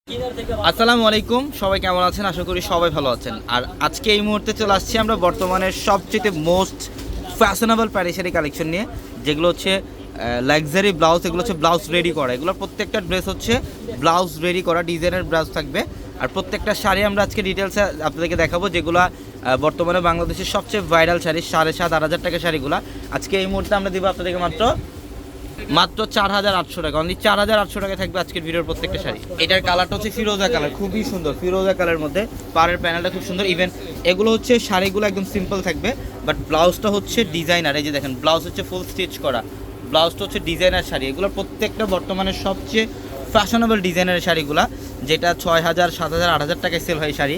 আসসালামু আলাইকুম, সবাই কেমন আছেন? আশা করি সবাই ভালো আছেন। আর আজকে এই মুহূর্তে চলে আসছি আমরা বর্তমানের সবচেয়ে মোস্ট ফ্যাশনেবল প্যারিসারি কালেকশন নিয়ে, যেগুলো হচ্ছে লাক্সারি ব্লাউজ। এগুলো হচ্ছে ব্লাউজ রেডি করা, এগুলো প্রত্যেকটা ড্রেস হচ্ছে ব্লাউজ রেডি করা, ডিজাইনের ব্লাউজ থাকবে। আর প্রত্যেকটা শাড়ি আমরা আজকে ডিটেলসে আপনাদেরকে দেখাবো, যেগুলো বর্তমানে বাংলাদেশের সবচেয়ে ভাইরাল শাড়ি, 7,500-8,000 টাকা শাড়িগুলো আজকে এই মুহূর্তে আমরা দিব আপনাদেরকে মাত্র 4,800 টাকা। অনলি 4,800 টাকায় থাকবে আজকের ভিডিওর প্রত্যেকটা শাড়ি। এটার কালারটা হচ্ছে ফিরোজা কালার, খুবই সুন্দর ফিরোজা কালারের মধ্যে। পাড়ের প্যানেলটা খুব সুন্দর। ইভেন এগুলো হচ্ছে শাড়িগুলো একদম সিম্পল থাকবে, বাট ব্লাউজটা হচ্ছে ডিজাইনার। এই যে দেখেন, ব্লাউজ হচ্ছে ফুল স্টিচ করা, ব্লাউজটা হচ্ছে ডিজাইনার শাড়ি। এগুলো প্রত্যেকটা বর্তমানে সবচেয়ে ফ্যাশনেবল ডিজাইনের শাড়িগুলো, যেটা 6,000, 7,000, 8,000 টাকায় সেল হয় শাড়ি।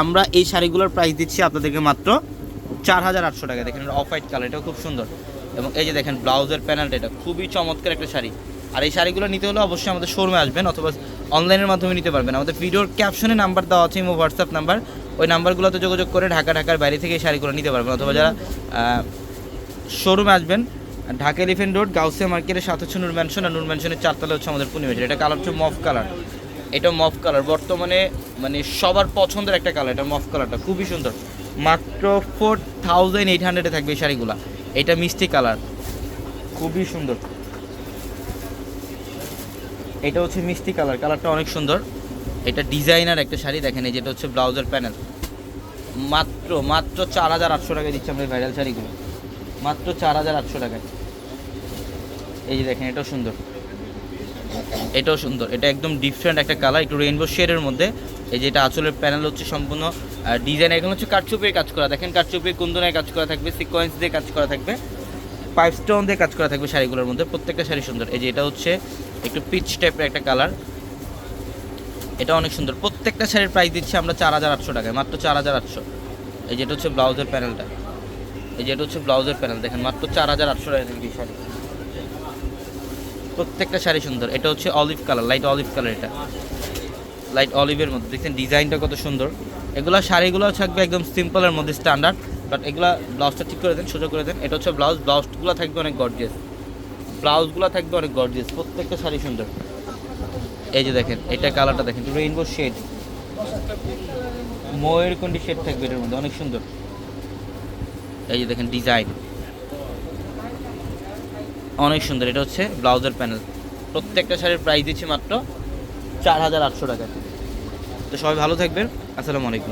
আমরা এই শাড়িগুলোর প্রাইস দিচ্ছি আপনাদেরকে মাত্র 4,800 টাকা। দেখেন অফ হোয়াইট কালার, এটাও খুব সুন্দর। এবং এই যে দেখেন ব্লাউজের প্যানেলটা, এটা খুবই চমৎকার একটা শাড়ি। আর এই শাড়িগুলো নিতে হলে অবশ্যই আমাদের শোরুমে আসবেন, অথবা অনলাইনের মাধ্যমে নিতে পারবেন। আমাদের ভিডিওর ক্যাপশনে নাম্বার দেওয়া আছে, ইমো হোয়াটসঅ্যাপ নাম্বার। ওই নাম্বারগুলোতে যোগাযোগ করে ঢাকার বাইরে থেকে এই শাড়িগুলো নিতে পারবেন। অথবা যারা শোরুমে আসবেন, ঢাকা এলিফ্যান্ট রোড গাউসিয়া মার্কেটের সাথে হচ্ছে নূর ম্যানশন, আর নূর ম্যানশনের 4 তলা হচ্ছে আমাদের পূর্ণিমাঝার। এটা কালার হচ্ছে মফ কালার। এটা মফ কালার বর্তমানে মানে সবার পছন্দের একটা কালার। এটা মফ কালারটা খুবই সুন্দর। মাত্র 4,800-এ থাকবে এই শাড়িগুলো। এটা মিষ্টি কালার, খুবই সুন্দর। এটা হচ্ছে মিষ্টি কালার, কালারটা অনেক সুন্দর। এটা ডিজাইনার একটা শাড়ি। দেখেন এই যেটা হচ্ছে ব্লাউজের প্যানেল। মাত্র 4,800 টাকায় দিচ্ছি আমরা এই ভাইরাল শাড়িগুলো, মাত্র 4,800 টাকায়। এই যে দেখেন, এটাও সুন্দর, এটাও সুন্দর। এটা একদম ডিফারেন্ট একটা কালার, একটু রেইনবো শেডের মধ্যে। এই যে এটা আঁচলের প্যানেল হচ্ছে সম্পূর্ণ ডিজাইন। এখানে হচ্ছে কাটচুপির কাজ করা, দেখেন কাটচুপির কুন্দনের কাজ করা থাকবে, সিকোয়েন্স দিয়ে কাজ করা থাকবে, পাইপ স্টোন দিয়ে কাজ করা থাকবে শাড়িগুলোর মধ্যে। প্রত্যেকটা শাড়ি সুন্দর। এই যে এটা হচ্ছে একটু পিচ টাইপের একটা কালার, এটা অনেক সুন্দর। প্রত্যেকটা শাড়ির প্রাইস দিচ্ছি আমরা 4,800 টাকায়, মাত্র 4,800। এই যেটা হচ্ছে ব্লাউজের প্যানেলটা, এই যেটা হচ্ছে ব্লাউজের প্যানেল। দেখেন মাত্র 4,800 টাকা থাকবে এই শাড়ি। প্রত্যেকটা শাড়ি সুন্দর। এটা হচ্ছে olive colour, light olive colour. এটা লাইট অলিভের মধ্যে, দেখছেন ডিজাইনটা কত সুন্দর। এগুলো শাড়িগুলো থাকবে একদম সিম্পলের মধ্যে, স্ট্যান্ডার্ড। বাট এগুলা ব্লাউজটা ঠিক করে দেন, সোজা করে দেন। এটা হচ্ছে ব্লাউজগুলো থাকবে অনেক গর্জিয়াস, ব্লাউজগুলো থাকবে অনেক গর্জিয়াস। প্রত্যেকটা শাড়ি সুন্দর। এই যে দেখেন, এটা কালারটা দেখেন, রেইনবো শেড, ময়ের কোনটি শেড থাকবে এটার মধ্যে, অনেক সুন্দর। এই যে দেখেন ডিজাইন অনেক সুন্দর। এটা হচ্ছে ব্লাউজের প্যানেল। প্রত্যেকটা শাড়ির প্রাইস দিচ্ছি মাত্র 4,800 টাকা। তো সবাই ভালো থাকবেন। আসসালামু আলাইকুম।